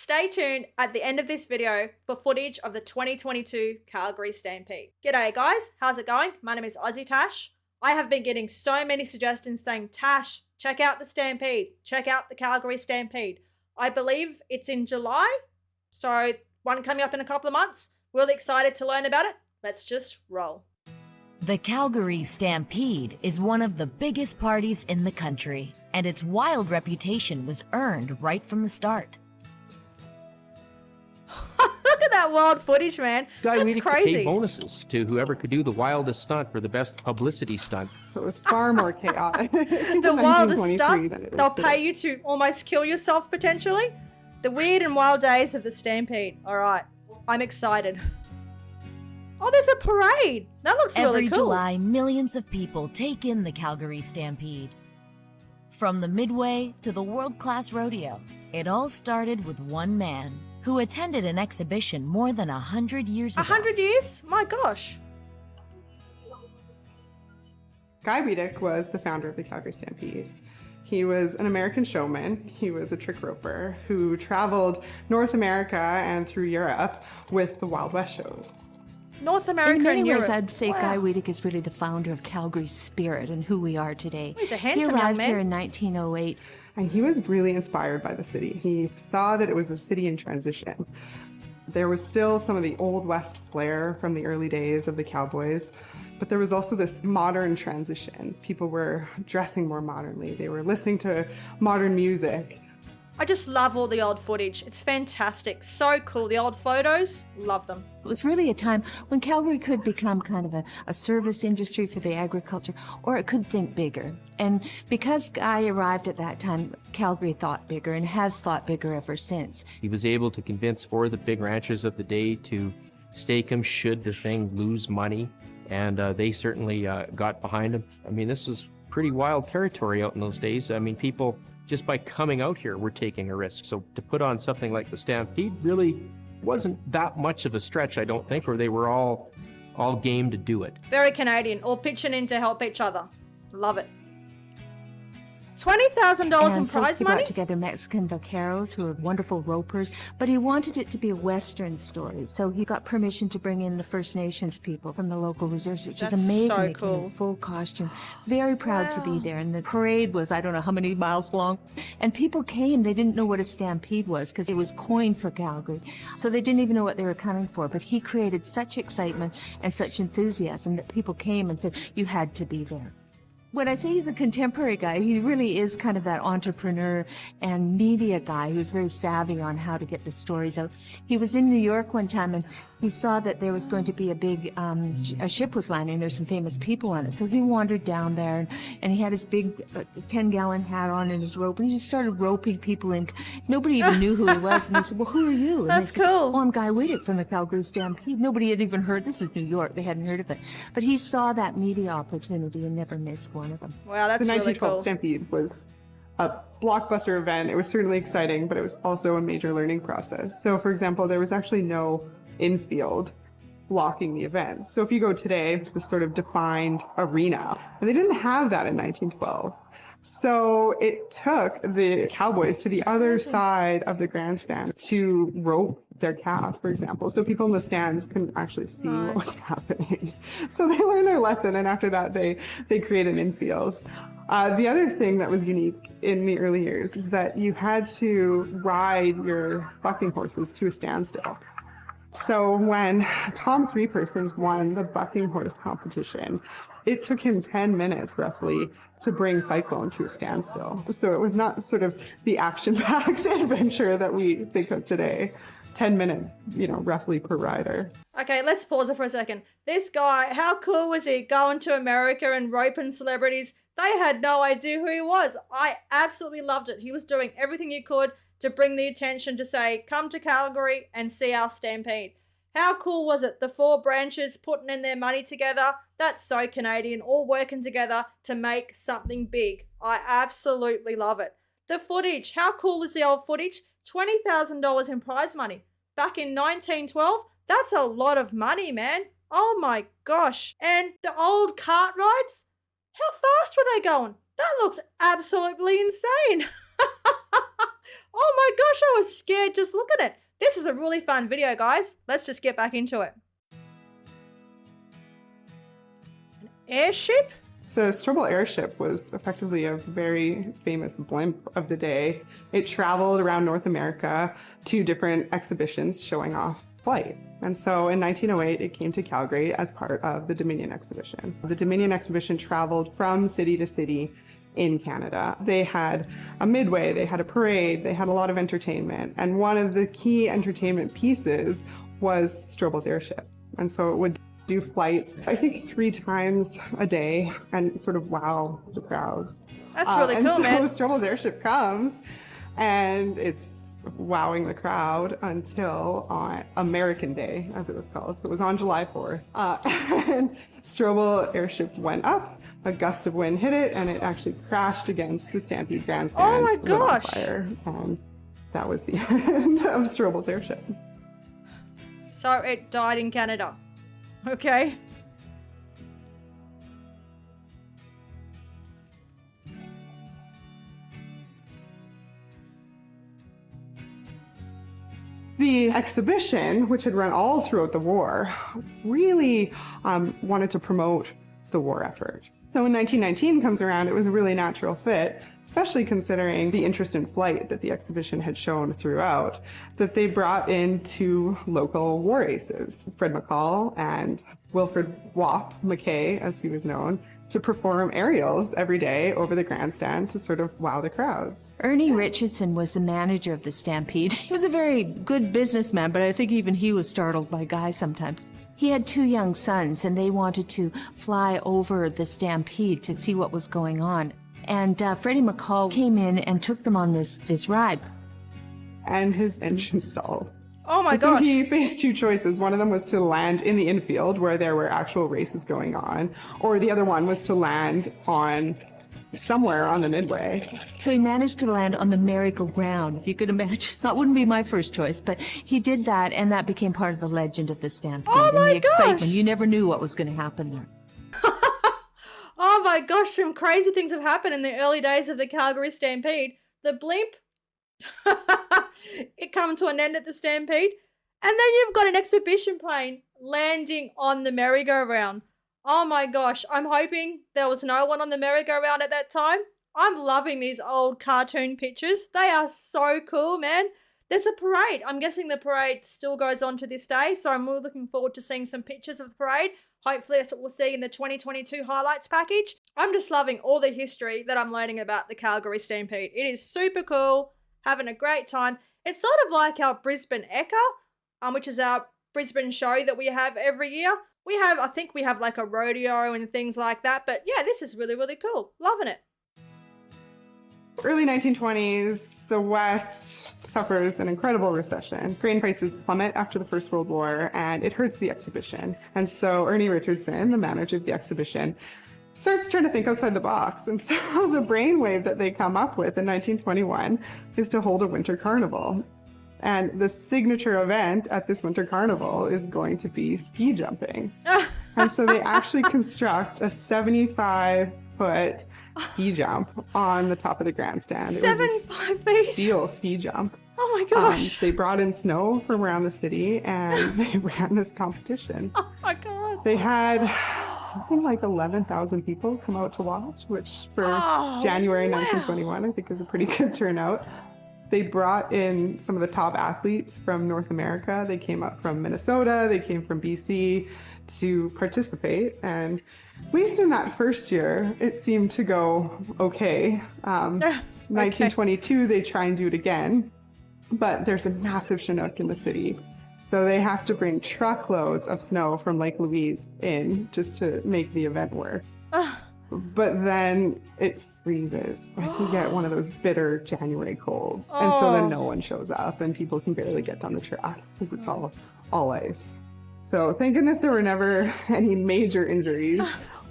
Stay tuned at the end of this video for footage of the 2022 Calgary Stampede. G'day guys, how's it going? My name is AussieTash. I have been getting so many suggestions saying, Tash, check out the Stampede, check out the Calgary Stampede. I believe it's in July, so one coming up in a couple of months. Really excited to learn about it. Let's just roll. The Calgary Stampede is one of the biggest parties in the country, and its wild reputation was earned right from the start. Look at that wild footage, man. That's crazy. Pay bonuses to whoever could do the wildest stunt for the best publicity stunt. So it was far more chaotic. The wildest stunt, they'll pay you to almost kill yourself potentially. The weird and wild days of the Stampede. All right, I'm excited. Oh, there's a parade. That looks really cool. Every July, millions of people take in the Calgary Stampede. From the Midway to the world-class rodeo, it all started with one man who attended an exhibition more than 100 years ago. 100 years? My gosh. Guy Wiedek was the founder of the Calgary Stampede. He was an American showman. He was a trick roper who traveled North America and through Europe with the Wild West shows. North America in many and ways, Europe. I'd say Guy Wiedek is really the founder of Calgary's spirit and who we are today. He's a handsome He arrived young man. here in 1908. And he was really inspired by the city. He saw that it was a city in transition. There was still some of the Old West flair from the early days of the cowboys, but there was also this modern transition. People were dressing more modernly. They were listening to modern music. I just love all the old footage. It's fantastic. So cool. The old photos, love them. It was really a time when Calgary could become kind of a service industry for the agriculture, or it could think bigger. And because Guy arrived at that time, Calgary thought bigger and has thought bigger ever since. He was able to convince 4 of the big ranchers of the day to stake him should the thing lose money, and they certainly got behind him. I mean, this was pretty wild territory out in those days. I mean, people, just by coming out here, were taking a risk. So to put on something like the Stampede really wasn't that much of a stretch, I don't think, or they were all game to do it. Very Canadian, all pitching in to help each other. Love it. $20,000 in prize he money? brought together Mexican vaqueros who were wonderful ropers, but he wanted it to be a Western story, so he got permission to bring in the First Nations people from the local reserves, which That's is amazing. so They came cool. in full costume. Very proud to be there, and the parade was, I don't know how many miles long, and people came. They didn't know what a stampede was because it was coined for Calgary, so they didn't even know what they were coming for, but he created such excitement and such enthusiasm that people came and said, you had to be there. When I say he's a contemporary guy, he really is kind of that entrepreneur and media guy who's very savvy on how to get the stories out. He was in New York one time and he saw that there was going to be a big, a ship was landing. There's some famous people on it. So he wandered down there and he had his big 10-gallon hat on and his rope and he just started roping people in. Nobody even knew who he was. And they said, well, who are you? And That's they said, cool. Oh, I'm Guy Wiedek from the Calgary Stampede. Nobody had even heard. This is New York. They hadn't heard of it. But he saw that media opportunity and never missed one of them. Wow, that's The really 1912 cool. Stampede was a blockbuster event. It was certainly exciting, but it was also a major learning process. So, for example, there was actually no infield blocking the event. So if you go today, it's this sort of defined arena, and they didn't have that in 1912. So it took the cowboys to the other side of the grandstand to rope their calf, for example. So people in the stands couldn't actually see what was happening. So they learned their lesson, and after that, they created infields. The other thing that was unique in the early years is that you had to ride your bucking horses to a standstill. So when Tom Three Persons won the bucking horse competition, it took him 10 minutes roughly to bring Cyclone to a standstill. So it was not sort of the action-packed adventure that we think of today. 10 minutes, roughly per rider. Okay, let's pause it for a second. This guy, how cool was he going to America and roping celebrities? They had no idea who he was. I absolutely loved it. He was doing everything he could to bring the attention to say, come to Calgary and see our Stampede. How cool was it? The 4 branches putting in their money together. That's so Canadian, all working together to make something big. I absolutely love it. The footage, how cool is the old footage? $20,000 in prize money. Back in 1912, that's a lot of money, man. Oh my gosh. And the old cart rides, how fast were they going? That looks absolutely insane. Oh my gosh, I was scared just looking at it. This is a really fun video, guys. Let's just get back into it. An airship? The Strobel Airship was effectively a very famous blimp of the day. It traveled around North America to different exhibitions showing off flight. And so in 1908, it came to Calgary as part of the Dominion exhibition. The Dominion exhibition traveled from city to city in Canada. They had a midway, they had a parade, they had a lot of entertainment. And one of the key entertainment pieces was Strobel's Airship. And so it would do flights, I think 3 times a day, and sort of wow the crowds. That's really cool, man. And so Strobel's Airship comes, and it's wowing the crowd until on American Day, as it was called. So it was on July 4th. And Strobel Airship went up, a gust of wind hit it, and it actually crashed against the Stampede Grandstand. Oh my lit on gosh. fire, and that was the end of Strobel's Airship. So it died in Canada. Okay. The exhibition, which had run all throughout the war, really wanted to promote the war effort. So when 1919 comes around, it was a really natural fit, especially considering the interest in flight that the exhibition had shown throughout, that they brought in 2 local war aces, Fred McCall and Wilfred Whop McKay, as he was known, to perform aerials every day over the grandstand to sort of wow the crowds. Ernie Richardson was the manager of the Stampede. He was a very good businessman, but I think even he was startled by Guy sometimes. He had 2 young sons, and they wanted to fly over the Stampede to see what was going on. And Freddie McCall came in and took them on this ride. And his engine stalled. Oh my And so gosh. he faced 2 choices. One of them was to land in the infield where there were actual races going on, or the other one was to land on somewhere on the midway. So he managed to land on the merry-go-round, if you could imagine. That wouldn't be my first choice, but he did that, and that became part of the legend of the Stampede. Oh and my the excitement. gosh. You never knew what was going to happen there. Oh my gosh, some crazy things have happened in the early days of the Calgary Stampede. The blimp, it come to an end at the Stampede. And then you've got an exhibition plane landing on the merry-go-round. Oh my gosh, I'm hoping there was no one on the merry-go-round at that time. I'm loving these old cartoon pictures. They are so cool, man. There's a parade. I'm guessing the parade still goes on to this day, so I'm really looking forward to seeing some pictures of the parade. Hopefully that's what we'll see in the 2022 highlights package. I'm just loving all the history that I'm learning about the Calgary Stampede. It is super cool, having a great time. It's sort of like our Brisbane Ekka, which is our Brisbane show that we have every year. I think we have like a rodeo and things like that. But yeah, this is really, really cool. Loving it. Early 1920s, the West suffers an incredible recession. Grain prices plummet after the First World War, and it hurts the exhibition. And so Ernie Richardson, the manager of the exhibition, starts trying to think outside the box. And so the brainwave that they come up with in 1921 is to hold a winter carnival. And the signature event at this winter carnival is going to be ski jumping. And so they actually construct a 75-foot ski jump on the top of the grandstand. 75 it was feet? a steel ski jump. Oh my gosh. They brought in snow from around the city and they ran this competition. Oh my God. They had something like 11,000 people come out to watch, which for January 1921, I think is a pretty good turnout. They brought in some of the top athletes from North America. They came up from Minnesota, they came from BC to participate. And at least in that first year, it seemed to go okay. 1922, they try and do it again, but there's a massive Chinook in the city. So they have to bring truckloads of snow from Lake Louise in just to make the event work. But then it freezes. Like we get one of those bitter January colds. And so then no one shows up and people can barely get down the track because it's all ice. So thank goodness there were never any major injuries.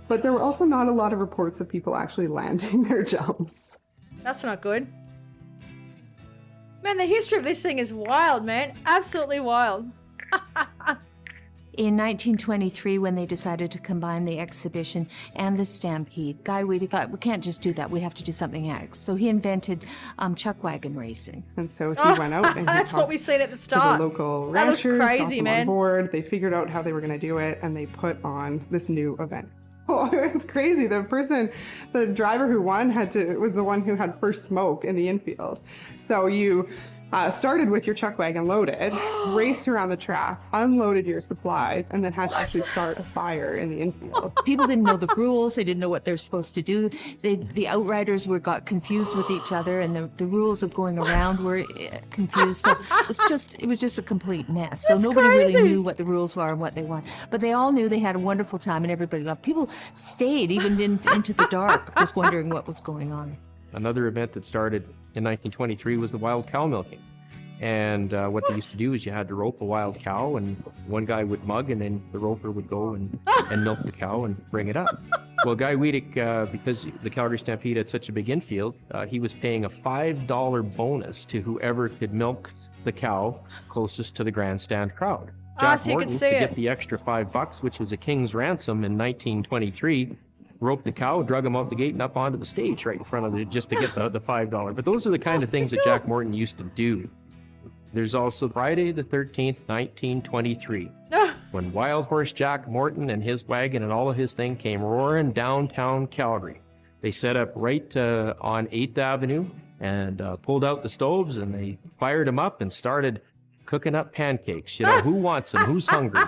But there were also not a lot of reports of people actually landing their jumps. That's not good. Man, the history of this thing is wild, man. Absolutely wild. In 1923, when they decided to combine the exhibition and the Stampede, Guy Weedy thought, we can't just do that, we have to do something else. So he invented chuck wagon racing. And so he went out and he That's what talked we seen at the to start. the local That looks ranchers, got crazy, them man. on board. They figured out how they were going to do it, and they put on this new event. Oh, it's crazy. The driver who won was the one who had first smoke in the infield. So you started with your chuck wagon loaded, raced around the track, unloaded your supplies, and then had to actually start a fire in the infield. People didn't know the rules. They didn't know what they're supposed to do. The outriders got confused with each other, and the rules of going around were confused. So it was just a complete mess. So nobody crazy. really knew what the rules were and what they wanted. But they all knew they had a wonderful time, and everybody loved. People stayed even into the dark, just wondering what was going on. Another event that started in 1923 was the wild cow milking. And what they used to do is you had to rope a wild cow, and one guy would mug, and then the roper would go and milk the cow and bring it up. Well, Guy Weedick, because the Calgary Stampede had such a big infield, he was paying a $5 bonus to whoever could milk the cow closest to the grandstand crowd. Jack so you could Morton, see to it. get the extra $5, which was a king's ransom in 1923, roped the cow, drug him out the gate and up onto the stage right in front of it just to get the $5. But those are the kind of things that Jack Morton used to do. There's also Friday the 13th, 1923, when Wild Horse Jack Morton and his wagon and all of his thing came roaring downtown Calgary. They set up right on 8th Avenue and pulled out the stoves, and they fired them up and started cooking up pancakes. You know, who wants them? Who's hungry?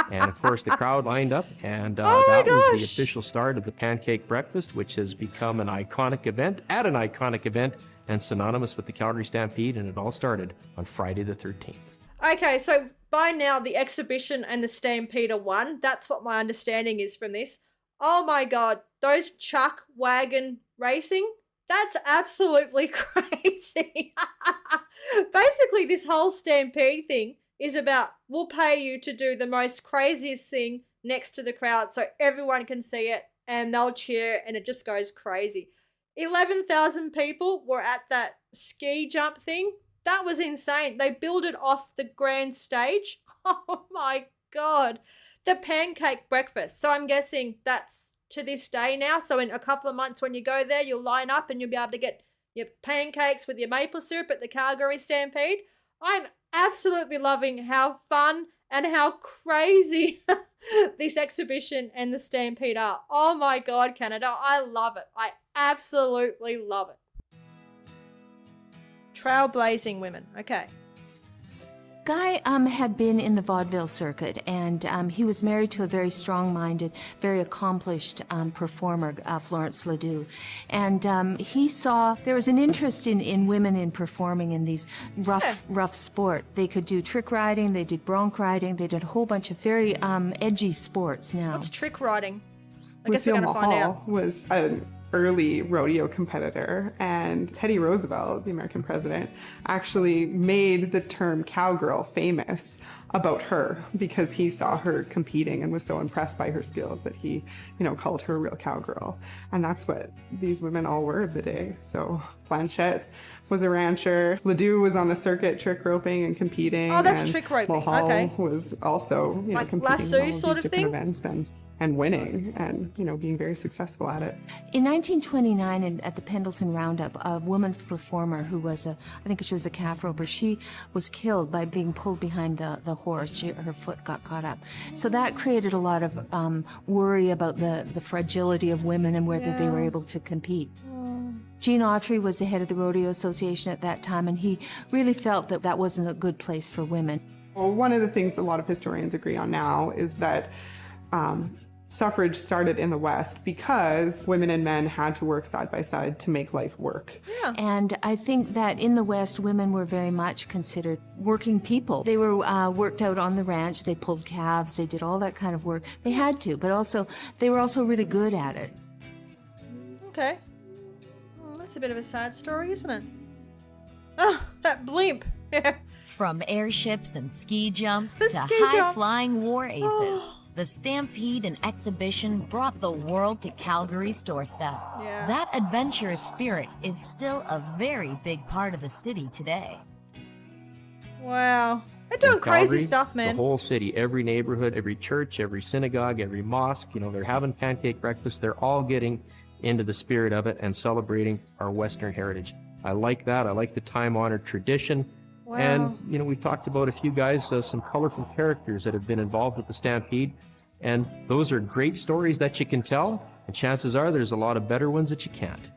And of course, the crowd lined up, and that was the official start of the pancake breakfast, which has become an iconic event, and synonymous with the Calgary Stampede, and it all started on Friday the 13th. Okay, so by now the exhibition and the Stampede are one. That's what my understanding is from this. Oh my God, those chuck wagon racing, that's absolutely crazy. Basically, this whole Stampede thing is about, we'll pay you to do the most craziest thing next to the crowd so everyone can see it and they'll cheer, and it just goes crazy. 11,000 people were at that ski jump thing. That was insane. They built it off the grand stage. Oh my God. The pancake breakfast. So I'm guessing that's to this day now. So in a couple of months when you go there, you'll line up and you'll be able to get your pancakes with your maple syrup at the Calgary Stampede. I'm absolutely loving how fun and how crazy this exhibition and the Stampede are. Oh my God, Canada. I love it. I absolutely love it. Trailblazing Women. Okay. Guy had been in the vaudeville circuit, and he was married to a very strong-minded, very accomplished performer, Florence Ledoux. And he saw there was an interest in women in performing in these rough sport. They could do trick riding, they did bronc riding, they did a whole bunch of very edgy sports now. What's trick riding? I guess we're Lucille going to find out. Mahal was an early rodeo competitor, and Teddy Roosevelt, the American president, actually made the term cowgirl famous about her because he saw her competing and was so impressed by her skills that he, called her a real cowgirl. And that's what these women all were of the day. So Blanchette was a rancher. Ledoux was on the circuit trick roping and competing. Oh, that's and trick roping. Mahal Okay. was also, Like competing lasso in all of sort these of different thing? events and winning and, being very successful at it. In 1929, at the Pendleton Roundup, a woman performer who was I think she was a calf roper, she was killed by being pulled behind the horse. Her foot got caught up. So that created a lot of worry about the fragility of women and whether they were able to compete. Gene Autry was the head of the Rodeo Association at that time, and he really felt that that wasn't a good place for women. Well, one of the things a lot of historians agree on now is that suffrage started in the West because women and men had to work side by side to make life work. Yeah. And I think that in the West, women were very much considered working people. They were worked out on the ranch, they pulled calves, they did all that kind of work. They had to, but also they were also really good at it. Okay. Well, that's a bit of a sad story, isn't it? Oh, that blimp. From airships and ski jumps The to ski jump. high-flying war aces, the Stampede and exhibition brought the world to Calgary's doorstep. Yeah. That adventurous spirit is still a very big part of the city today. Wow. They're doing in crazy Calgary, stuff, man. The whole city, every neighborhood, every church, every synagogue, every mosque, they're having pancake breakfast. They're all getting into the spirit of it and celebrating our Western heritage. I like that. I like the time-honored tradition. Wow. And, we talked about a few guys, some colorful characters that have been involved with the Stampede. And those are great stories that you can tell. And chances are there's a lot of better ones that you can't.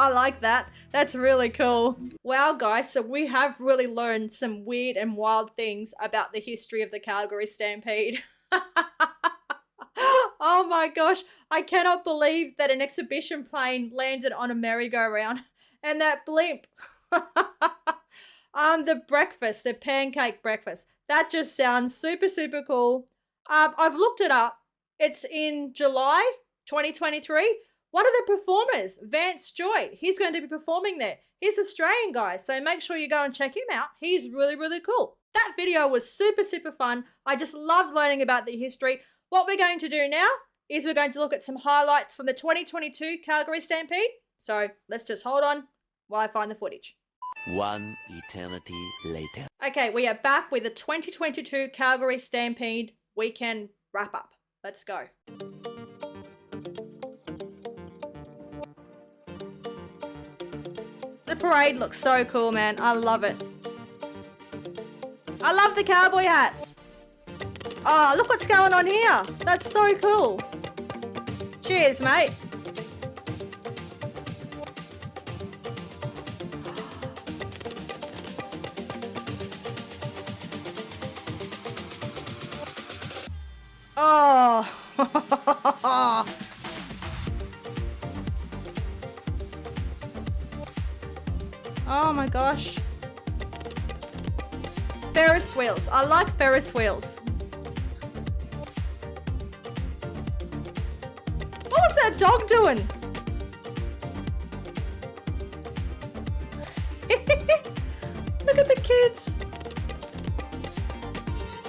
I like that. That's really cool. Wow, guys, so we have really learned some weird and wild things about the history of the Calgary Stampede. Oh my gosh, I cannot believe that an exhibition plane landed on a merry-go-round. And that blimp. The breakfast, the pancake breakfast. That just sounds super, super cool. I've looked it up. It's in July 2023. One of the performers, Vance Joy, he's going to be performing there. He's Australian, guys, so make sure you go and check him out. He's really, really cool. That video was super, super fun. I just loved learning about the history. What we're going to do now is we're going to look at some highlights from the 2022 Calgary Stampede. So let's just hold on while I find the footage. One eternity later. Okay, we are back with the 2022 Calgary Stampede weekend wrap up. Let's go. The parade looks so cool, man. I love it. I love the cowboy hats. Oh, look what's going on here. That's so cool. Cheers, mate. Oh. Oh my gosh. Ferris wheels. I like Ferris wheels. What was that dog doing? Look at the kids.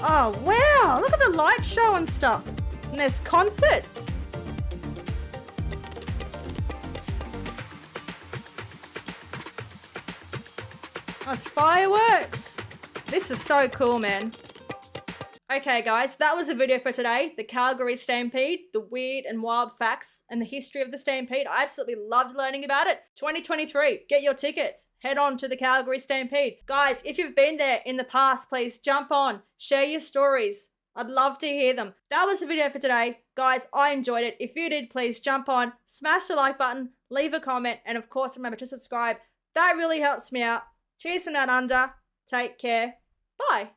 Oh wow, look at the light show and stuff. And there's concerts. That's fireworks. This is so cool, man. Okay, guys, that was the video for today. The Calgary Stampede, the weird and wild facts and the history of the Stampede. I absolutely loved learning about it. 2023, get your tickets. Head on to the Calgary Stampede. Guys, if you've been there in the past, please jump on, share your stories. I'd love to hear them. That was the video for today. Guys, I enjoyed it. If you did, please jump on, smash the like button, leave a comment, and of course, remember to subscribe. That really helps me out. Cheers from down under. Take care. Bye.